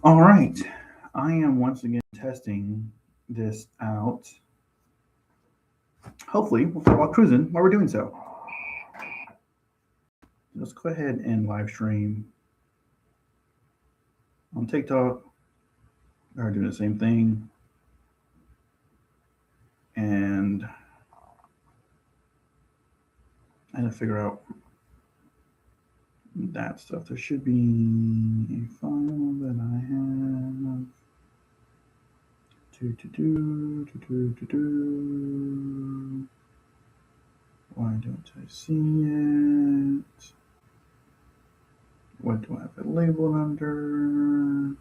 All right. I am once again testing this out. Hopefully, while cruising, while we're doing so. Let's go ahead and live stream on TikTok. They're doing the same thing. And I had to figure out that stuff. There should be a file that I have. Why don't I see it? What do I have it labeled under?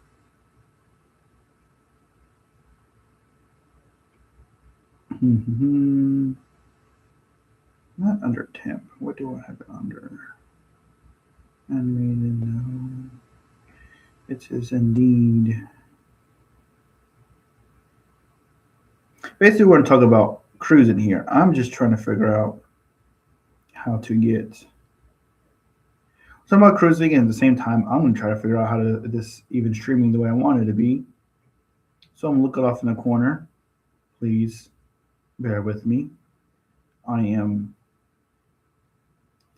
Not under temp. What do I have it under? Animated, no. It is indeed. Basically, we're going to talk about cruising here. I'm just trying to figure out how to get. So I'm about cruising, and at the same time, I'm going to try to figure out how to this even streaming the way I want it to be. So I'm looking off in the corner. Please bear with me. I am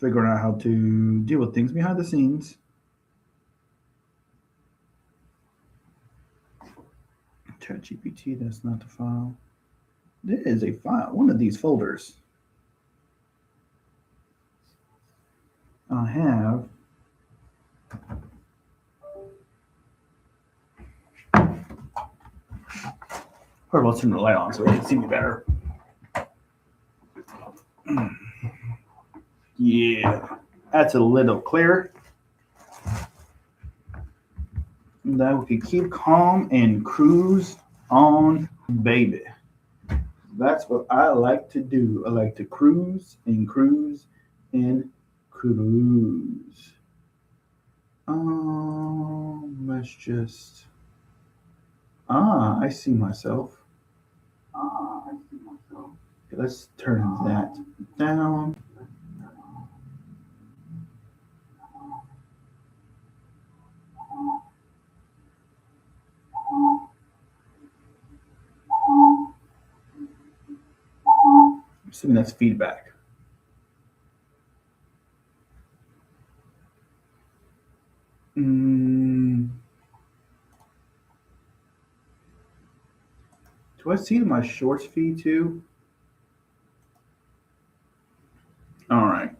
figuring out how to deal with things behind the scenes. ChatGPT, that's not the file. There is a file, one of these folders. I have Or let's turn the light on so they can see me better. Yeah, that's a little clearer. Now we can keep calm and cruise on, baby. That's what I like to do. I like to cruise and cruise and cruise. Let's just. I see myself. Okay, let's turn that down. I'm assuming that's feedback. Do I see my shorts feed too? All right.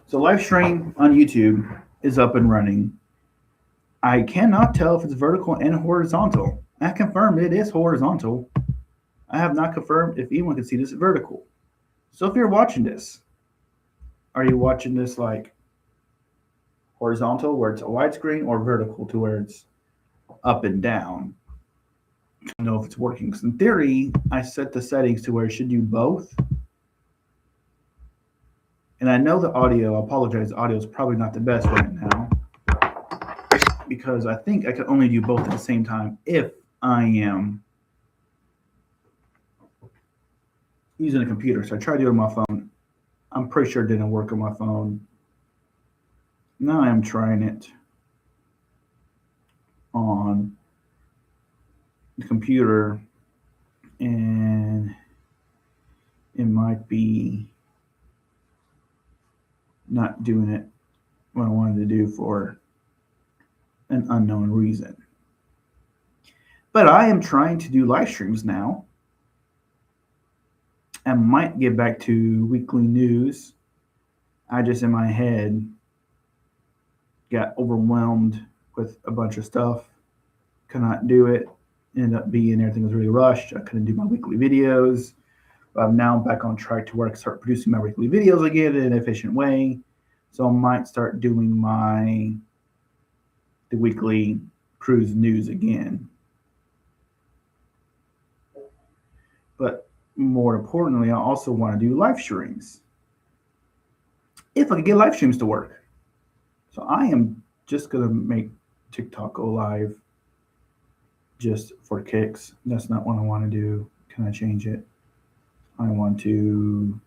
So live stream on YouTube is up and running. I cannot tell if it's vertical and horizontal. I confirmed it is horizontal. I have not confirmed if anyone can see this vertical. So if you're watching this, are you watching this like horizontal where it's a widescreen or vertical to where it's up and down? I don't know if it's working. Because in theory, I set the settings to where it should do both. And I know the audio, I apologize, the audio is probably not the best right now. Because I think I could only do both at the same time if I am using a computer. So I tried to do it on my phone. I'm pretty sure it didn't work on my phone. Now I'm trying it on the computer, and it might be not doing it what I wanted to do for an unknown reason. But I am trying to do live streams now. I might get back to weekly news. I just in my head got overwhelmed with a bunch of stuff. Could not do it. Ended up being everything was really rushed. I couldn't do my weekly videos. But I'm now back on track to where I can start producing my weekly videos again in an efficient way. So I might start doing the weekly cruise news again. But more importantly, I also want to do live streams. If I can get live streams to work. So I am just going to make TikTok go live just for kicks. That's not what I want to do. Can I change it? I want to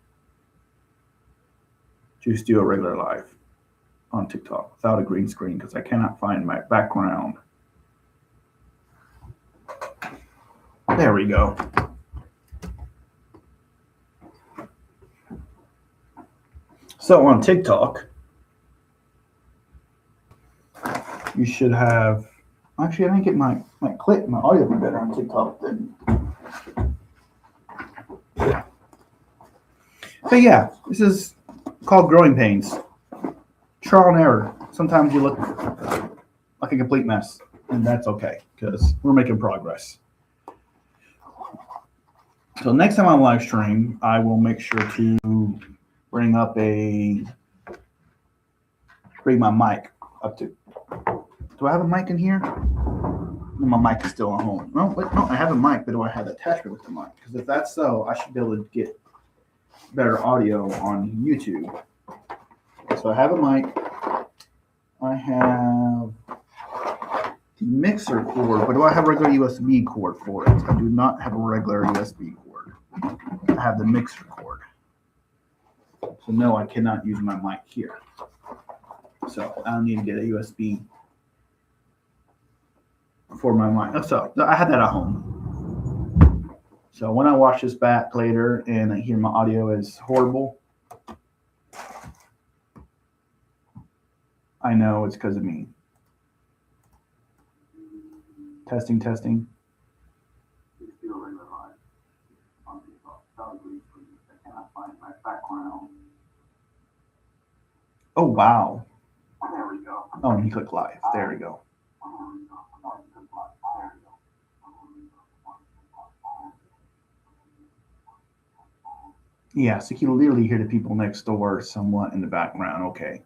just do a regular live on TikTok without a green screen because I cannot find my background There we go. So on TikTok, you should have. Actually, I think it might click. My audio be better on TikTok than. But yeah, this is called growing pains. Trial and error. Sometimes you look like a complete mess, and that's okay because we're making progress. So next time I live stream, I will make sure to bring my mic up to. Do I have a mic in here? No, my mic is still at home. No, I have a mic, but do I have an attachment with the mic? Because if that's so, I should be able to get better audio on YouTube. So I have a mic. I have the mixer cord, but do I have a regular USB cord for it? I do not have a regular USB cord. I have the mixer cord. So no, I cannot use my mic here. So I'll need to get a USB for my mic. So I had that at home. So when I watch this back later and I hear my audio is horrible, I know it's because of me. Testing. Oh, wow. There we go. Oh, and he clicked live. There we go. Yeah, so you can literally hear the people next door somewhat in the background. Okay.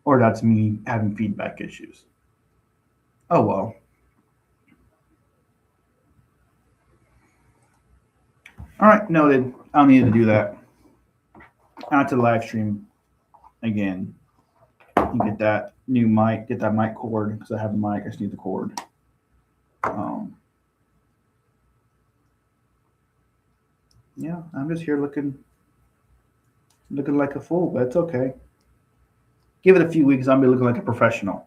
Or that's me having feedback issues. Oh, well. All right, noted. I'll need to do that. Out to the live stream again. You get that new mic, get that mic cord because I have a mic. I just need the cord. Yeah, I'm just here looking like a fool, but it's okay. Give it a few weeks, I'll be looking like a professional.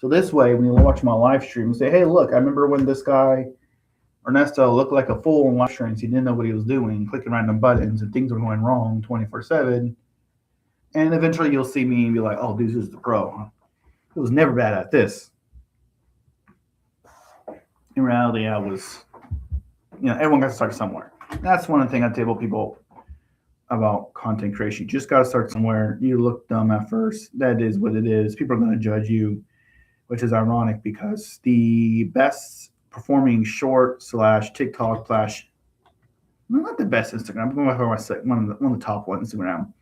So this way, when you watch my live stream, say, hey, look, I remember when this guy Ernesto looked like a fool in live streams. He didn't know what he was doing, clicking random buttons, and things were going wrong 24/7. And eventually, you'll see me and be like, "Oh, dude, this is the pro. It was never bad at this." In reality, I was, everyone got to start somewhere. That's one of the things I tell people about content creation. You just got to start somewhere. You look dumb at first. That is what it is. People are going to judge you, which is ironic because the best performing short / TikTok / not the best Instagram. I'm going to say one of the top ones Instagram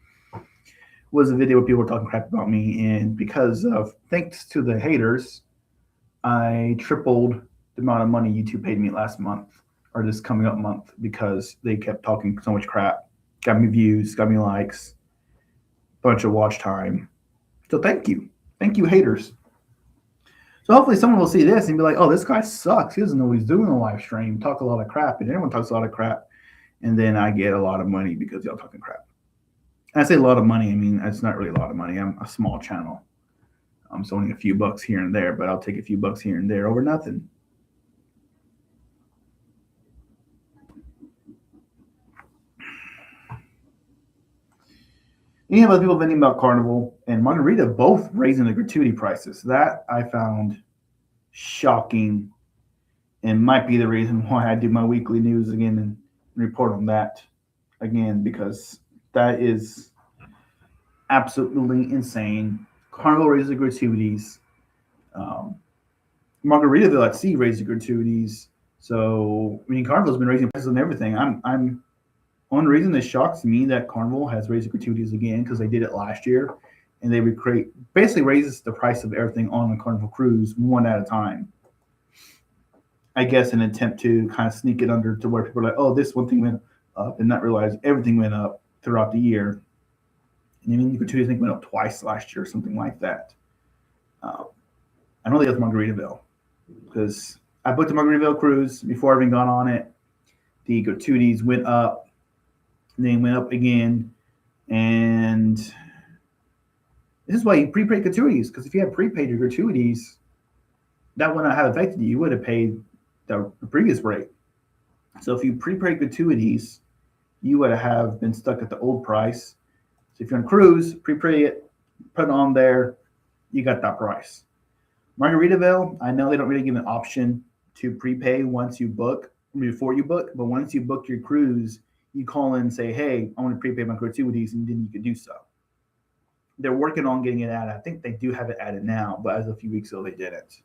was a video where people were talking crap about me, and because of thanks to the haters, I tripled the amount of money YouTube paid me last month or this coming up month because they kept talking so much crap. Got me views, got me likes, bunch of watch time. So thank you haters. So hopefully someone will see this and be like, oh, this guy sucks. He doesn't know what he's doing on the live stream. Talk a lot of crap, and everyone talks a lot of crap. And then I get a lot of money because y'all talking crap. And I say a lot of money. I mean, it's not really a lot of money. I'm a small channel. So only a few bucks here and there, but I'll take a few bucks here and there over nothing. You have other people venting about Carnival and Margarita both raising the gratuity prices. That I found shocking and might be the reason why I do my weekly news again and report on that again, because that is absolutely insane. Carnival raises the gratuities. Margaritaville at sea raises the gratuities. So, I mean, Carnival's been raising prices on everything. I'm one reason that shocks me that Carnival has raised the gratuities again because they did it last year, and they basically raises the price of everything on the Carnival cruise one at a time. I guess an attempt to kind of sneak it under to where people are like, oh, this one thing went up, and not realize everything went up throughout the year. And even the gratuities I think went up twice last year, something like that. I know they got the Margaritaville because I booked the Margaritaville cruise before I even gone on it. The gratuities went up. They went up again, and this is why you prepaid gratuities, because if you have prepaid your gratuities, that would not have affected you. You would have paid the previous rate. So if you prepay gratuities, you would have been stuck at the old price. So if you're on a cruise, prepay it, put it on there, you got that price. Margaritaville, I know they don't really give an option to prepay once you book, before you book, but once you book your cruise, you call in and say, hey, I want to prepay my gratuities, and then you can do so. They're working on getting it added. I think they do have it added now, but as of a few weeks ago, they didn't.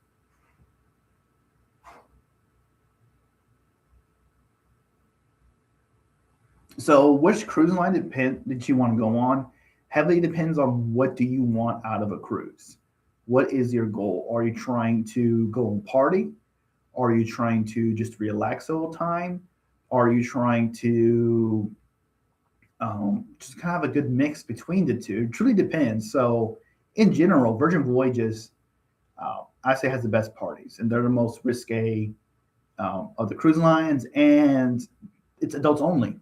So which cruise line did you want to go on? Heavily depends on what do you want out of a cruise. What is your goal? Are you trying to go and party? Are you trying to just relax all the time? Are you trying to just kind of have a good mix between the two? It truly depends. So in general, Virgin Voyages, I say has the best parties, and they're the most risque of the cruise lines, and it's adults only.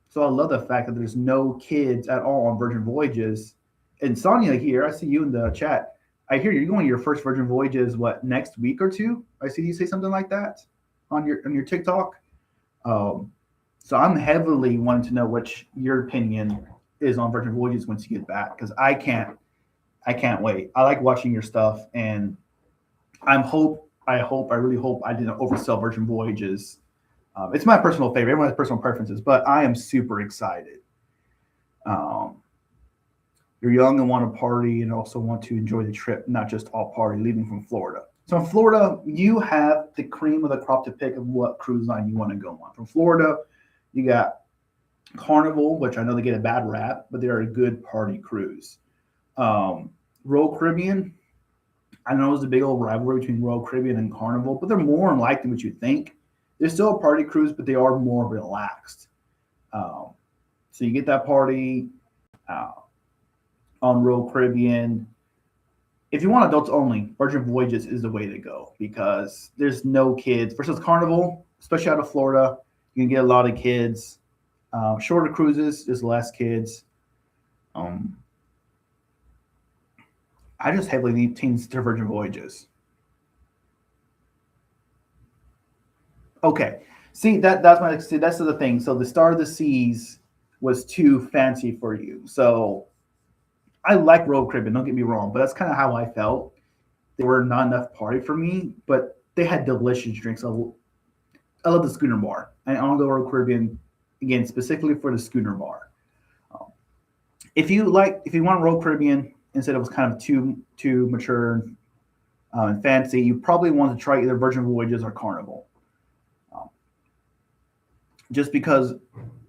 So I love the fact that there's no kids at all on Virgin Voyages. And Sonia here, I see you in the chat. I hear you're going your first Virgin Voyages what next week or two? I see you say something like that on your TikTok. Um, so I'm heavily wanting to know what your opinion is on Virgin Voyages once you get back, because I can't wait. I like watching your stuff, and I really hope I didn't oversell Virgin Voyages. It's my personal favorite. Everyone has personal preferences, but I am super excited. Um, you're young and want to party and also want to enjoy the trip, not just all party, leaving from Florida. So in Florida, you have the cream of the crop to pick of what cruise line you want to go on. From Florida, you got Carnival, which I know they get a bad rap, but they're a good party cruise. Royal Caribbean, I know there's a big old rivalry between Royal Caribbean and Carnival, but they're more unlike than what you think. They're still a party cruise, but they are more relaxed. Um, so you get that party uh, on Royal Caribbean. If you want adults only, Virgin Voyages is the way to go because there's no kids. Versus Carnival, especially out of Florida, you can get a lot of kids. Shorter cruises, there's less kids. Um, I just heavily need teens to Virgin Voyages. Okay. See, that's the thing. So the Star of the Seas was too fancy for you. So I like Royal Caribbean, don't get me wrong, but that's kind of how I felt. They were not enough party for me, but they had delicious drinks. I love the Schooner Bar. And I want to go Royal Caribbean again specifically for the Schooner Bar. Um, if you want Royal Caribbean instead of it was kind of too mature and fancy, you probably want to try either Virgin Voyages or Carnival. Um, just because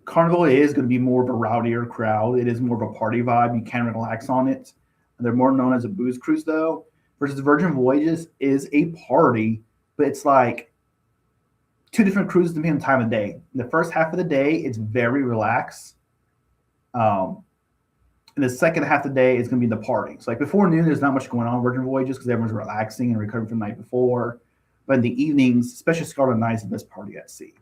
Carnival is going to be more of a rowdier crowd. It is more of a party vibe. You can relax on it. They're more known as a booze cruise though. Versus Virgin Voyages is a party, but it's like two different cruises depending on time of day. The first half of the day, it's very relaxed. And the second half of the day is going to be the party. So like before noon, there's not much going on in Virgin Voyages because everyone's relaxing and recovering from the night before. But in the evenings, especially Scarlet Night, is the best party at sea.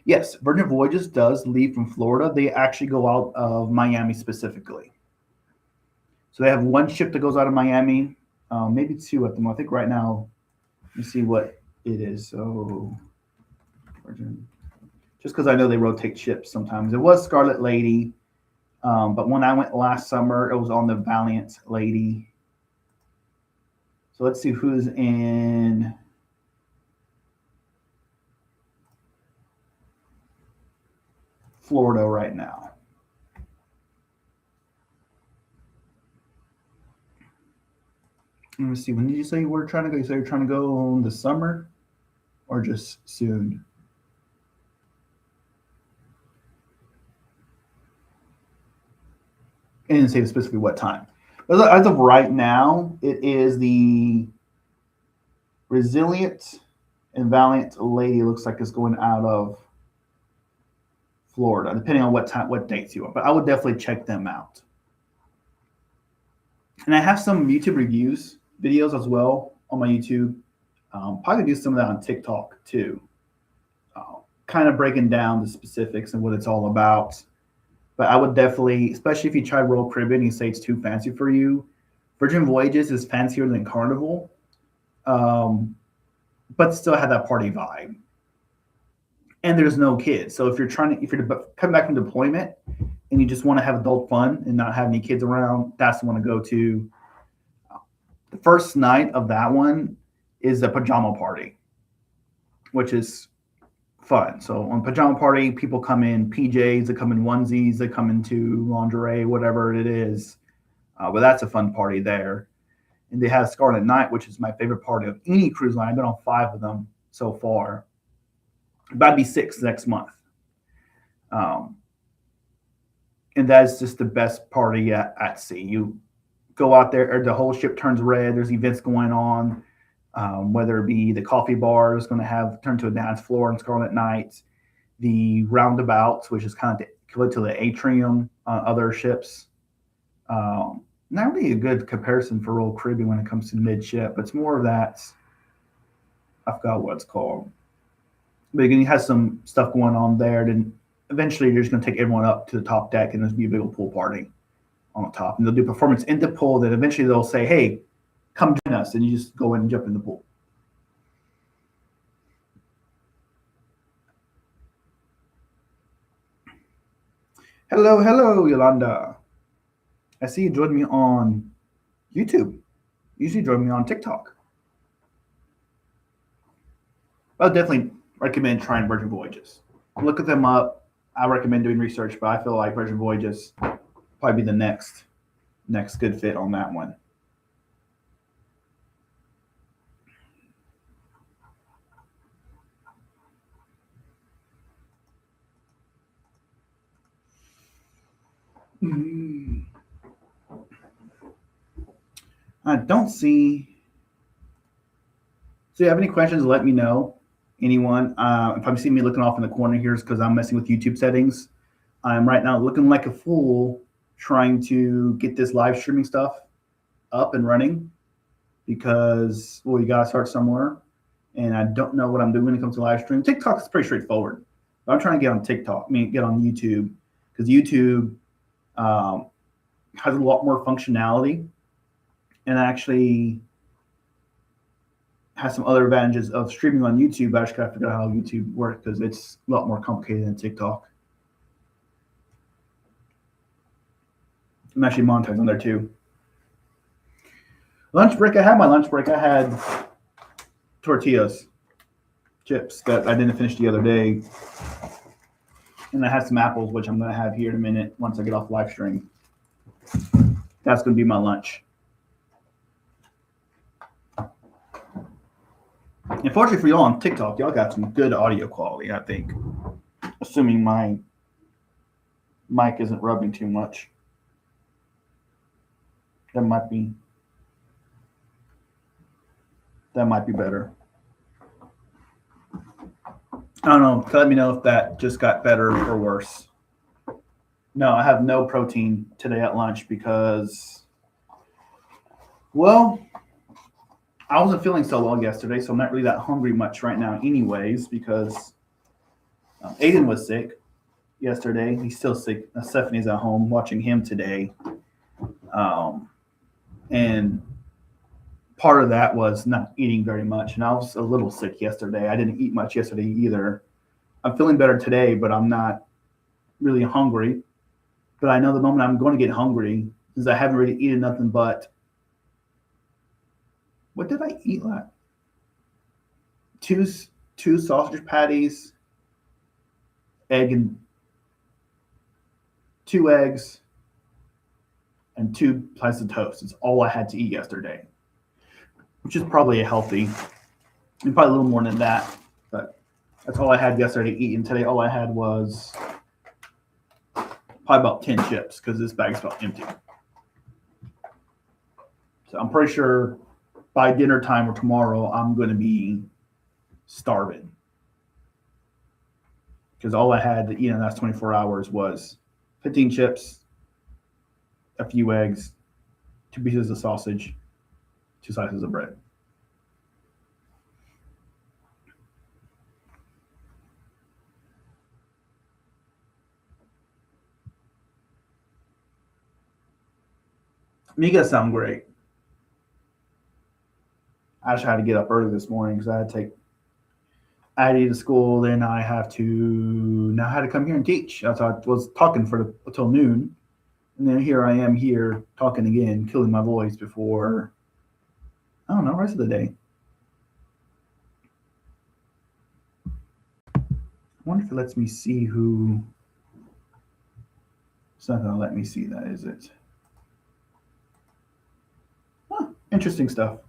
Yes, Virgin Voyages does leave from Florida. They actually go out of Miami specifically. So they have one ship that goes out of Miami, maybe two at the moment. I think right now, let me see what it is. So, Virgin, just because I know they rotate ships sometimes. It was Scarlet Lady, but when I went last summer, it was on the Valiant Lady. So let's see who's in Florida right now. Let me see. When did you say you were trying to go? You said you're trying to go in the summer or just soon? And didn't say specifically what time. But as of right now, it is the Resilient and Valiant Lady. Looks like it's going out of Florida, depending on what dates you want. But I would definitely check them out. And I have some YouTube reviews videos as well on my YouTube. Probably do some of that on TikTok too. Kind of breaking down the specifics and what it's all about. But I would definitely, especially if you try Royal Caribbean and you say it's too fancy for you, Virgin Voyages is fancier than Carnival. um, but still had that party vibe. And there's no kids, so if you're coming back from deployment and you just want to have adult fun and not have any kids around, that's the one to go to. The first night of that one is a pajama party, which is fun. So on pajama party, people come in PJs, they come in onesies, they come into lingerie, whatever it is. But that's a fun party there. And they have Scarlet Night, which is my favorite party of any cruise line. I've been on 5 of them so far. About to be 6 next month. Um, and that's just the best party at sea. You go out there, or the whole ship turns red. There's events going on, whether it be the coffee bar is going to have turn to a dance floor on Scarlet Nights, the roundabouts, which is kind of equivalent to the atrium on other ships. Not really a good comparison for Royal Caribbean when it comes to midship. It's more of that. I forgot what it's called. But again, you have some stuff going on there. Then eventually, you're just going to take everyone up to the top deck, and there's going to be a big old pool party on the top. And they'll do performance in the pool. Then eventually, they'll say, "Hey, come join us," and you just go in and jump in the pool. Hello, hello, Yolanda. I see you joined me on YouTube. You usually join me on TikTok. I would definitely recommend trying Virgin Voyages. Look at them up. I recommend doing research, but I feel like Virgin Voyages probably be the next good fit on that one. Mm. I don't see. So, you have any questions? Let me know. Anyone? If I'm seeing me looking off in the corner here, it's because I'm messing with YouTube settings. I'm right now looking like a fool trying to get this live streaming stuff up and running because, well, you got to start somewhere. And I don't know what I'm doing when it comes to live stream. TikTok is pretty straightforward. But I'm trying to get on TikTok, get on YouTube because YouTube um, has a lot more functionality and actually has some other advantages of streaming on YouTube. I just got to figure out how YouTube works because it's a lot more complicated than TikTok. I'm actually monetized on there too. Lunch break. I had my lunch break. I had tortillas, chips that I didn't finish the other day. And I had some apples, which I'm going to have here in a minute once I get off live stream. That's going to be my lunch. Unfortunately for y'all on TikTok, y'all got some good audio quality, I think. Assuming my mic isn't rubbing too much. That might be better. I don't know. Let me know if that just got better or worse. No, I have no protein today at lunch because, well, I wasn't feeling so well yesterday, so I'm not really that hungry much right now, anyways, because Aiden was sick yesterday. He's still sick. Stephanie's at home watching him today. And part of that was not eating very much. And I was a little sick yesterday. I didn't eat much yesterday either. I'm feeling better today, but I'm not really hungry. But I know the moment I'm going to get hungry is I haven't really eaten nothing but, what did I eat last? Two sausage patties, two eggs, and 2 slices of toast. It's all I had to eat yesterday, which is probably a healthy, and probably a little more than that. But that's all I had yesterday to eat. And today, all I had was probably about 10 chips because this bag's about empty. So I'm pretty sure by dinner time or tomorrow, I'm going to be starving because all I had to eat in the last 24 hours was 15 chips, a few eggs, 2 pieces of sausage, 2 slices of bread. You guys sound great. I just had to get up early this morning because I had to take Addie to school. Then I have to now I had to come here and teach. That's how I was talking for until noon, and then here I am here talking again, killing my voice before I don't know rest of the day. I wonder if it lets me see who. It's not gonna let me see that, is it? Huh, interesting stuff.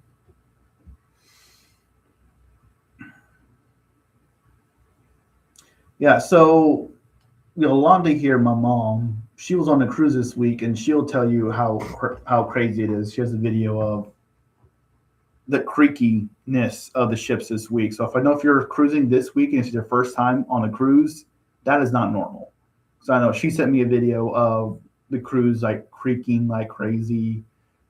Yeah, so Yolanda here, my mom, she was on a cruise this week, and she'll tell you how crazy it is. She has a video of the creakiness of the ships this week. So if I know if you're cruising this week and it's your first time on a cruise, that is not normal. So I know she sent me a video of the cruise like creaking like crazy.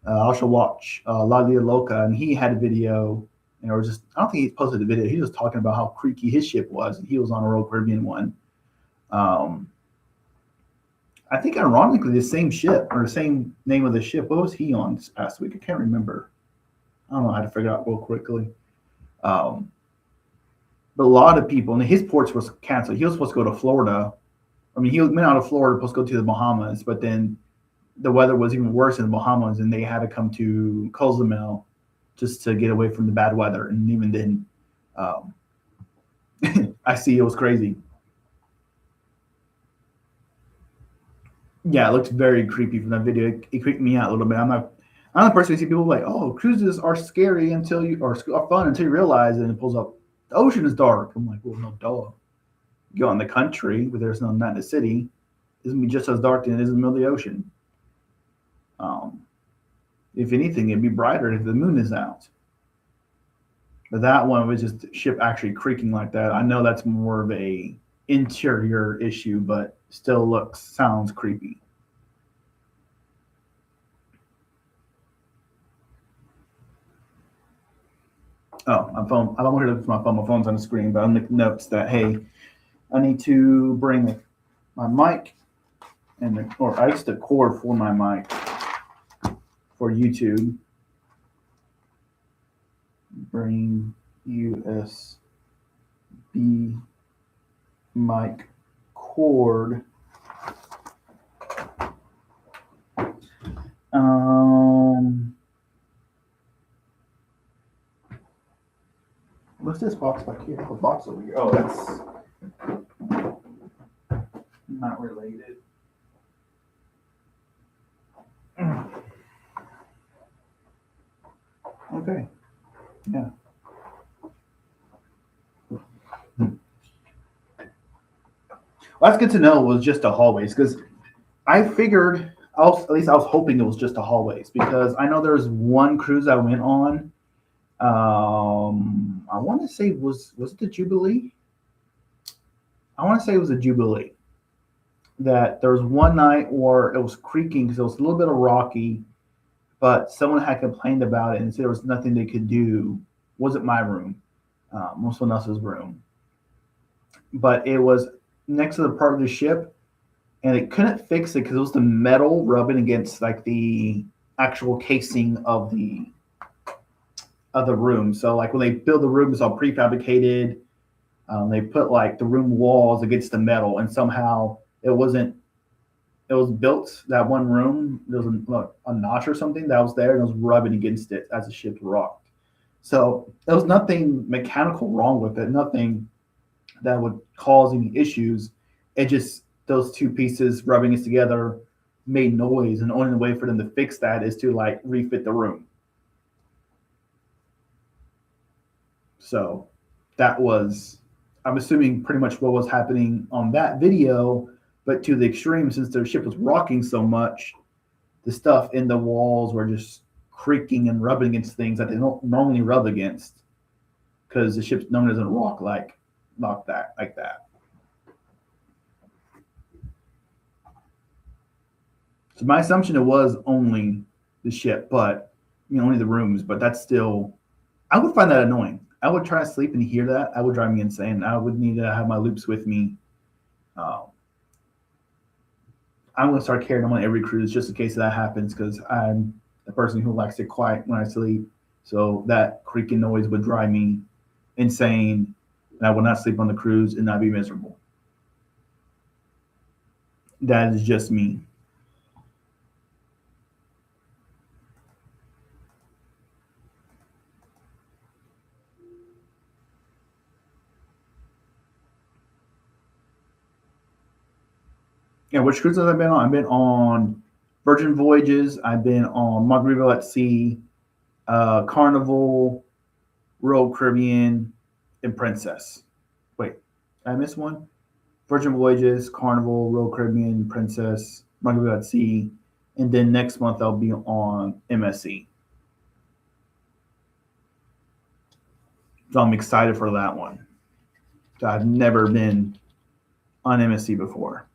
I also watch La Dia Loca, and he had a video, and it was just I don't think he posted the video. He was talking about how creaky his ship was, and he was on a Royal Caribbean one. Um, I think ironically the same ship or the same name of the ship. What was he on this past week? I can't remember. I don't know how to figure it out real quickly. Um, but a lot of people, and his ports was canceled. He was supposed to go to Florida. I mean, he went out of Florida, supposed to go to the Bahamas, but then the weather was even worse in the Bahamas, and they had to come to Cozumel just to get away from the bad weather. And even then, um, I see it was crazy. Yeah, it looked very creepy from that video. It creeped me out a little bit. I'm the person who see people like, oh, cruises are scary until you are fun until you realize it, and it pulls up. The ocean is dark. I'm like, well, no, duh. You go in the country, but there's no not in the city. It's gonna be just as dark as it is in the middle of the ocean. Um, if anything, it'd be brighter if the moon is out. But that one was just the ship actually creaking like that. I know that's more of a interior issue, but still looks sounds creepy. Oh, my phone. I don't want to look at my phone. My phone's on the screen, but I'm making notes that hey, I need to bring my mic or I used the cord for my mic for YouTube. Bring USB mic cord. What's this box back here? The box over here. Oh, that's not related. Okay. Yeah. Well, that's good to know. It was just a hallways because I figured. At least I was hoping it was just a hallways because I know there's one cruise I went on. I want to say was it the Jubilee? I want to say it was a Jubilee. That there was one night where it was creaking because it was a little bit of rocky, but someone had complained about it and said there was nothing they could do. It wasn't my room, someone else's room, but it was next to the part of the ship, and it couldn't fix it because it was the metal rubbing against like the actual casing of the room. So like when they build the room, it's all prefabricated. They put like the room walls against the metal, and somehow it wasn't. It was built that one room. There was a notch or something that was there, and it was rubbing against it as the ship rocked. So there was nothing mechanical wrong with it. Nothing that would cause any issues. It just those two pieces rubbing it together made noise, and the only way for them to fix that is to like refit the room. So that was, I'm assuming, pretty much what was happening on that video, but to the extreme, since their ship was rocking so much, the stuff in the walls were just creaking and rubbing against things that they don't normally rub against because the ship normally doesn't rock like that. So my assumption it was only the ship, but only the rooms. But that's still, I would find that annoying. I would try to sleep and hear that. I would drive me insane. I would need to have my loops with me. I'm going to start carrying them on every cruise just in case that happens because I'm the person who likes to quiet when I sleep. So that creaking noise would drive me insane, and I would not sleep on the cruise and I'd be miserable. That is just me. Yeah, which cruises I've been on? I've been on Virgin Voyages. I've been on Margaritaville at Sea, Carnival, Royal Caribbean, and Princess. Wait, did I miss one? Virgin Voyages, Carnival, Royal Caribbean, Princess, Margaritaville at Sea, and then next month I'll be on MSC. So I'm excited for that one. So I've never been on MSC before.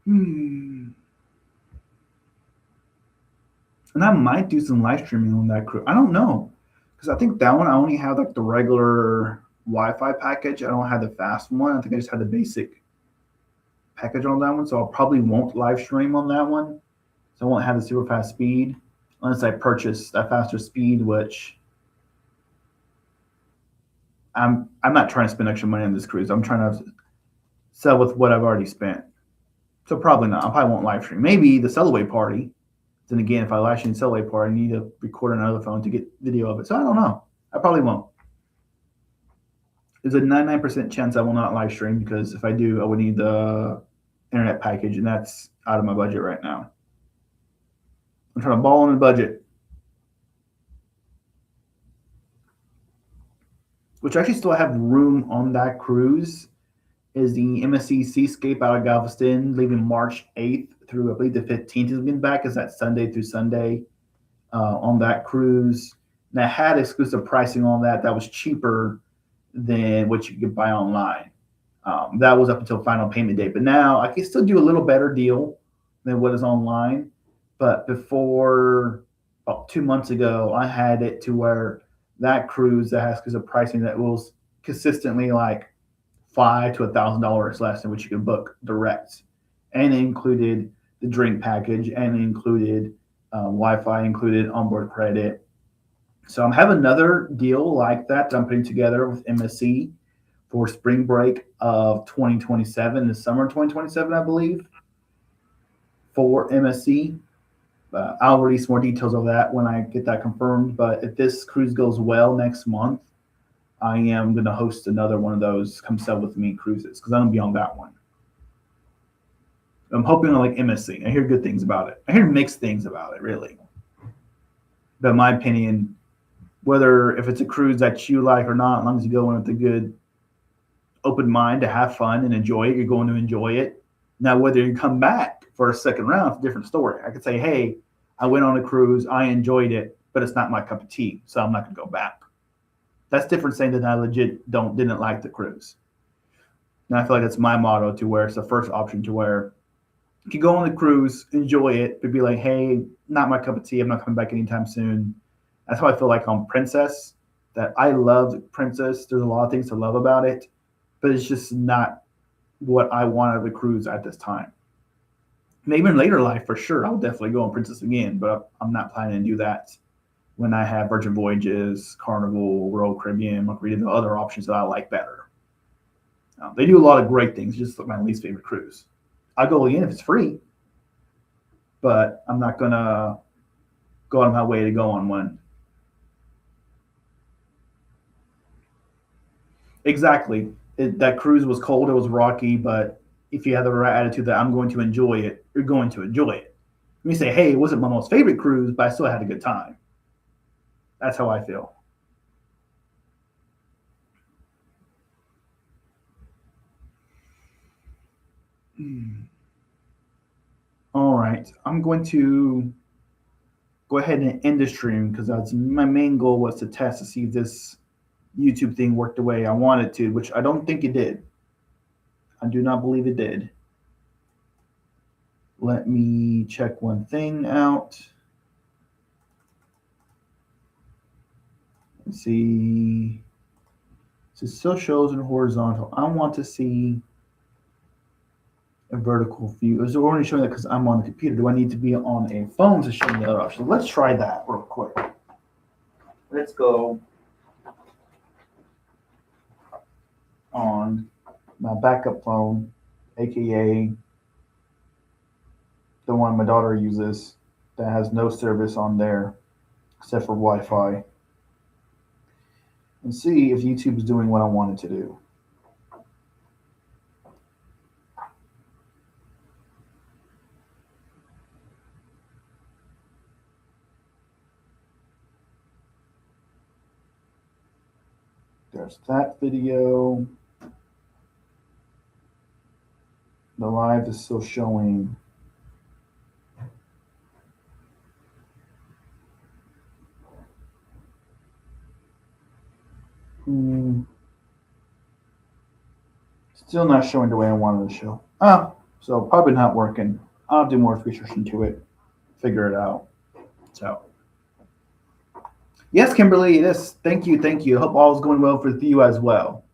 Hmm. And I might do some live streaming on that cruise. I don't know, because I think that one I only have like the regular Wi-Fi package. I don't have the fast one. I think I just had the basic package on that one. So I probably won't live stream on that one. So I won't have the super fast speed unless I purchase that faster speed, which I'm not trying to spend extra money on this cruise. I'm trying to sell with what I've already spent. So probably not. I probably won't live stream. Maybe the sell away party. Then again, if I live stream sell away party, I need to record another phone to get video of it. So I don't know. I probably won't. There's a 99% chance I will not live stream because if I do, I would need the internet package, and that's out of my budget right now. I'm trying to ball on the budget, which I actually still have room on that cruise. Is the MSC Seascape out of Galveston, leaving March 8th through I believe the 15th. Is getting back. Is that Sunday through Sunday on that cruise? And I had exclusive pricing on that. That was cheaper than what you could buy online. That was up until final payment date. But now I can still do a little better deal than what is online. But before about 2 months ago, I had it to where that cruise that has exclusive pricing that was consistently like $500 to $1,000 less than what you could book direct, and it included the drink package, and it included Wi-Fi, included onboard credit. So I'm having another deal like that I'm putting together with MSC for spring break of 2027, the summer 2027, I believe, for MSC. I'll release more details of that when I get that confirmed. But if this cruise goes well next month, I am going to host another one of those come sell with me cruises because I'm going to be on that one. I'm hoping I like MSC. I hear good things about it. I hear mixed things about it, really. But in my opinion, whether if it's a cruise that you like or not, as long as you go in with a good open mind to have fun and enjoy it, you're going to enjoy it. Now, whether you come back for a second round, it's a different story. I could say, hey, I went on a cruise, I enjoyed it, but it's not my cup of tea, so I'm not going to go back. That's different saying that I legit didn't like the cruise. And I feel like that's my motto to where it's the first option to where you can go on the cruise, enjoy it, but be like, hey, not my cup of tea. I'm not coming back anytime soon. That's how I feel like on Princess. That I loved Princess. There's a lot of things to love about it, but it's just not what I want out of the cruise at this time. Maybe in later life, for sure, I'll definitely go on Princess again, but I'm not planning to do that when I have Virgin Voyages, Carnival, Royal Caribbean, Margaritaville, other options that I like better. They do a lot of great things, just like my least favorite cruise. I'll go again if it's free, but I'm not going to go out of my way to go on one. Exactly. That cruise was cold, it was rocky, but if you have the right attitude that I'm going to enjoy it, you're going to enjoy it. Let me say, hey, it wasn't my most favorite cruise, but I still had a good time. That's how I feel. All right. I'm going to go ahead and end the stream because that's my main goal was to test to see if this YouTube thing worked the way I wanted to, which I don't think it did. I do not believe it did. Let me check one thing out. Let's see. So it still shows in horizontal. I want to see a vertical view. Is it only showing that because I'm on the computer? Do I need to be on a phone to show me the other option? Let's try that real quick. Let's go on my backup phone, aka the one my daughter uses that has no service on there except for Wi-Fi, and see if YouTube is doing what I want it to do. There's that video. The live is still showing. Still not showing the way I wanted to show. So probably not working. I'll do more research into it, figure it out. So, yes, Kimberly, yes, thank you, thank you. Hope all is going well for you as well.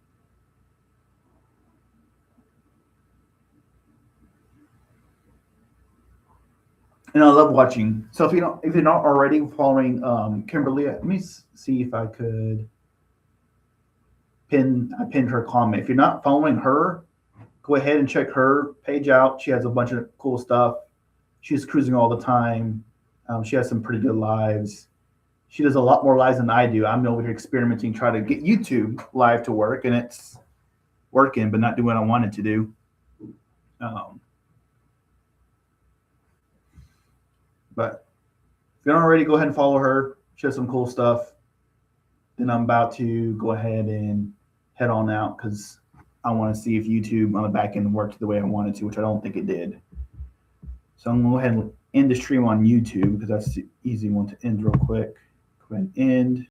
And I love watching. So if you're not already following Kimberly, let me see if I could I pinned her comment. If you're not following her, go ahead and check her page out. She has a bunch of cool stuff. She's cruising all the time. She has some pretty good lives. She does a lot more lives than I do. I'm over here experimenting, trying to get YouTube live to work, and it's working, but not doing what I wanted to do. But if you don't already, go ahead and follow her. She has some cool stuff. Then I'm about to go ahead and head on out because I want to see if YouTube on the back end worked the way I wanted to, which I don't think it did. So I'm going to go ahead and end the stream on YouTube because that's the easy one to end real quick. Go ahead and end.